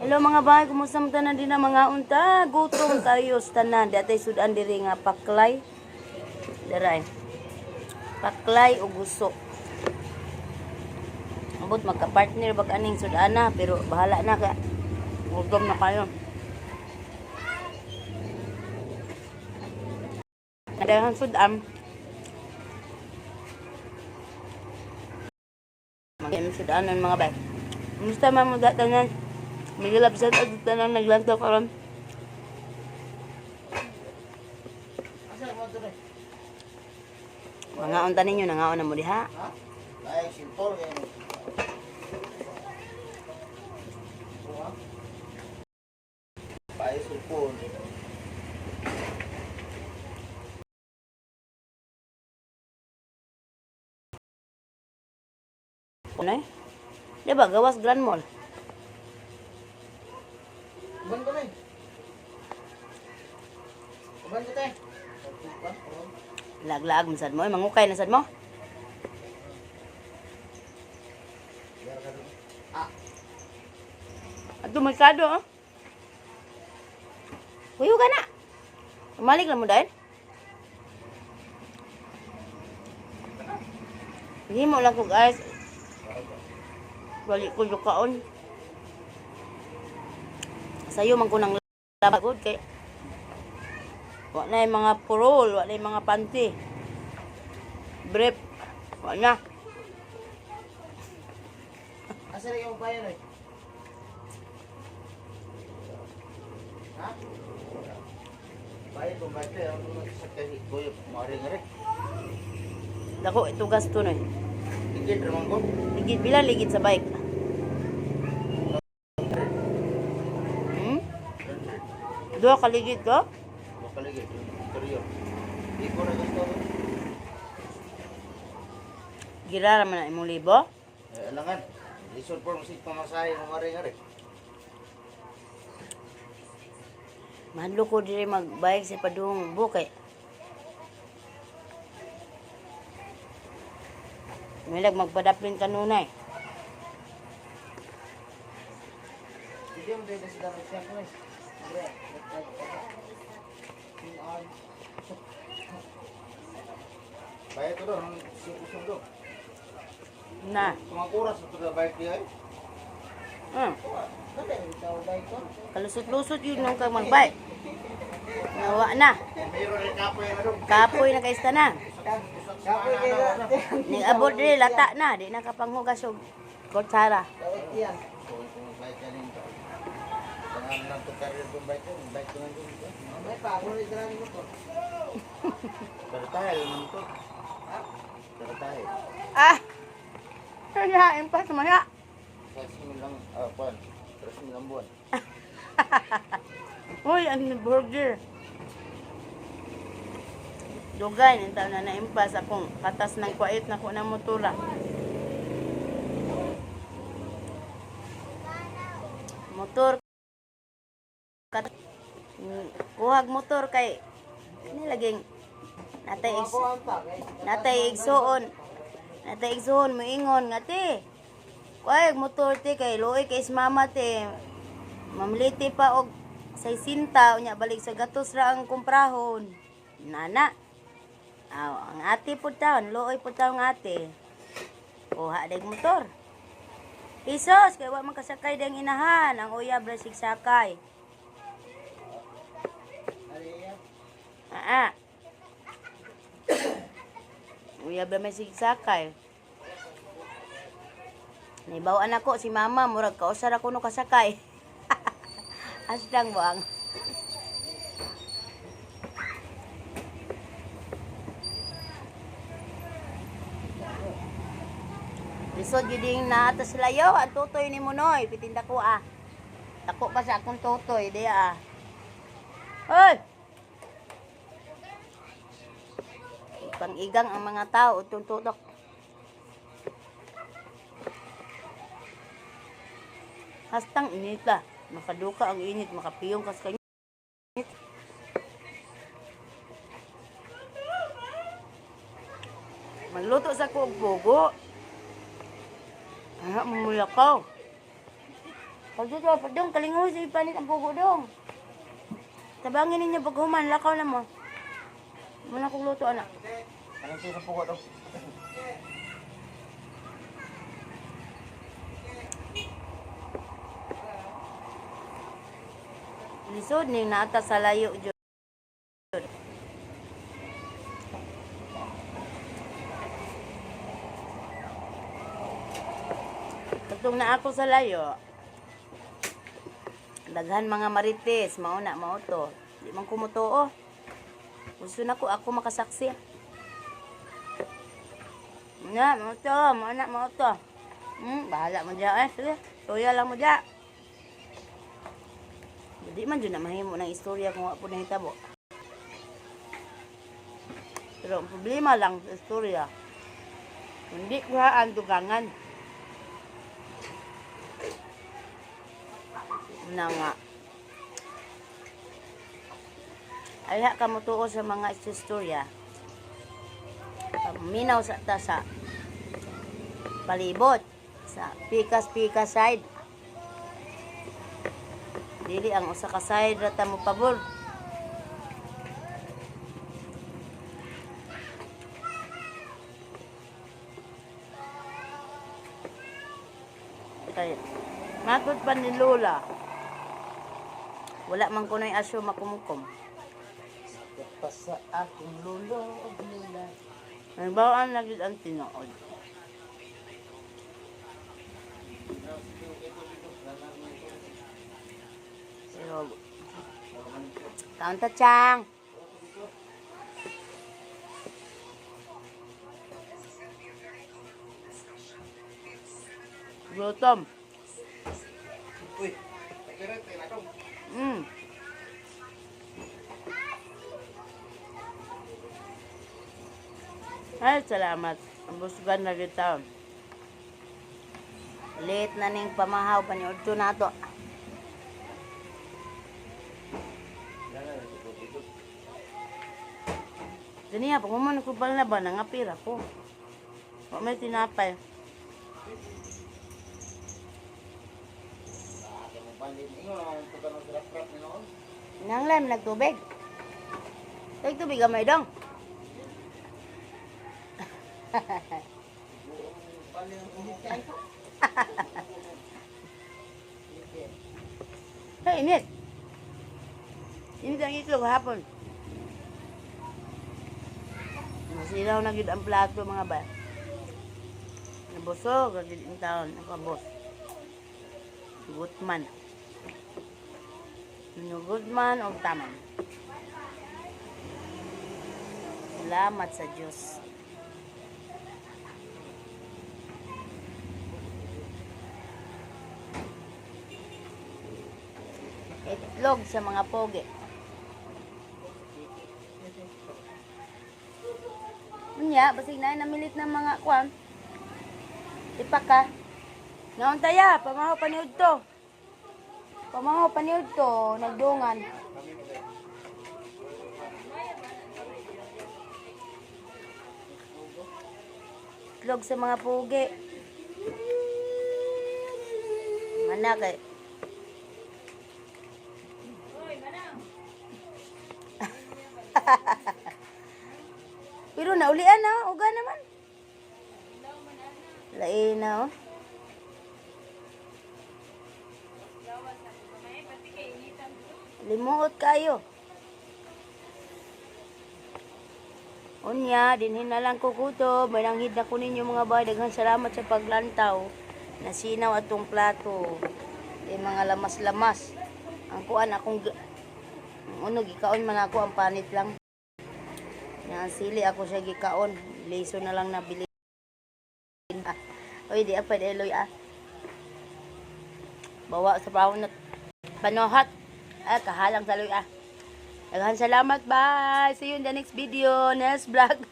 Hello mga bahay, kumusta mo tanan din na mga unta? Gutom tayo sa tanan. Datay sudan diri nga paklay. Daray. Paklay o guso. Ambot magka-partner bag aning sudana pero bahala na ka. Gutom na kayo. Nadahan sudan. Magandang sudanan mga bahay. Kumusta man mo tanan? May gilabsan at tanang naglantaw karon. Mga unta ninyo nangaon na mo diha. Ay, simple yan. Pae sulpon. Kunay? Di ba gawas Grand Mall? Kuban ko na eh. Kuban ko tayo. Lag-lag masad mo, mangukay na sad mo. Ato merkado oh. Kuyo ka na. Malik lang mo dahil. Hindi mo lang ko guys. Balik ko yung kaon. Sayo man ko nang labagod kay wala na yung mga purol, wala na yung mga panty. Brief. Wala na. Asa rin yung bayan eh? Ha? Bayan kung bayan tayo. Ano naman sa kahit boyo? Maring-aring. Dako, ito gasto na eh. Higit naman ko. Ligid, bilang ligid sa bike. Dua ka ligid ko? Makaligid. Interior. Di ko na gusto. Gira naman na imong libo. Alangan. Lisod po masig pamasahe ng maring-aring. Mahadlo ko diri mag-bike sa padung bukay. Milag magpadaplin kanunay. Hindi mo dito sa dapat siya ko eh. Bayad ko doon, sundo. Na. Mga kuras ito na bayad niya eh. Kalusot-lusot yun nung kang mag-bike. Nawa na. Mayroon rin kapoy na doon. Kapoy na kaista na. Kapoy na Ning abot diri lata na, di na kapanghugas og kutsara. bayad ka rin ito. Tangan lang ito karir kung bayad ko. Bayad ko lang doon ito. May pa, ako rin mo ito. Pero tayo naman ito. Pero tayo. Ah! Kaya pa sumaya. 3,000 lang, kuwan. 3,000 lang buwan. Uy, ang burger. Dugay, ng taon na naimpas akong katas ng kwait na ko ng motora. Motor. Kuhag motor kay nilaging natay igsuon. Natay igsuon mo ingon nga te. Kuhag motor te kay luoy kay mama te. Mamliti pa og 60 unya balik sa gatos ra ang kumprahon. Nana. Ang ate po taon, looy po taon ate. Kuha dag motor. Pisos, kaya wa man kasakay dang inahan. Ang uyab ra sigsakay. Uyab ra may sigsakay. Naibawaan ako si mama, murag kausar ako no kasakay. Asdang buang. Lisod yun din na atas layo. Ang tutoy ni Munoy. Pitinda ko ah. Tako pa sa akong tutoy. Diya ah. Hoy! Pang-igang ang mga tao. Itong tutok. Hastang init ah. Makaduka ang init. Makapiyong kas kanya. Magluto sa kuog pugo. Anak, mamulakaw. Pag dito, pag dong, kalingoy sa ipanit ang pugo dong. Tabangin ninyo pag human, lakaw na mo. Muna kong luto, anak. Anong sino po ko daw? Lisod ning nata sa layo, Jud. Katong na ako sa layo, daghan mga marites, mauna, mauto. Di man kumutuo. Gusto na ko ako makasaksi. Nga, mauto, mauna, mauto. Bahala mo dyan eh. Sige, tuya lang mo dyan. Di man dyan na mahimo ng istorya kung wala po nahitabo. Pero ang problema lang sa istorya, hindi ko haan tugangan. Na nga. Ayha ka mo tuo sa mga istorya. Minaw sa tasa. Palibot. Sa pikas-pikas side. Dili ang usa ka side rata mo pabor. Kaya, matod pa ni Lola. Wala man ko na yung asyo makumukom. Pa sa aking lulo, Lola. Nagbawaan na gid ang tinuod. Pero, kaon ta, Chang. Gutom. Uy, takirat, tayo na dong. Ay, salamat. Ang busgan na kita. Late na ning pamahaw pa ni Udto na to. Ganiya, pag umano ko pala na ba, nangapira ko. O may tinapay. Nang lem, nagtubig. Nagtubig gamay dong. Hey, init. Init ang itlog hapon. Masilaw na gid ang plato mga ba. Nabusog gid ang taon nakabos. Gutman. Gutman o taman. Salamat sa Diyos. Itlog sa mga pogi. Unya, basig na namilit ng mga kwan. Ipak ka. Naon taya, pamahaw paniud to. Pamahaw paniud to, nagdungan. Itlog sa mga pogi. Mana kay pero naulian na, uga naman. Lain na, oh. Limuot kayo. Unya, dinhin na lang kukuto. Malanghid na ko ninyo mga bay. Daghang salamat sa paglantaw. Nasinaw atong plato. Mga lamas-lamas. Ang kuan akong gikaon man ako, ang panit lang. Nga sili ako siya gikaon. Liso na lang nabili. Oy, di apa eloy Bawa sa pawon na panohat. Kahalang sa loy Daghan salamat, bye. See you in the next video, next vlog.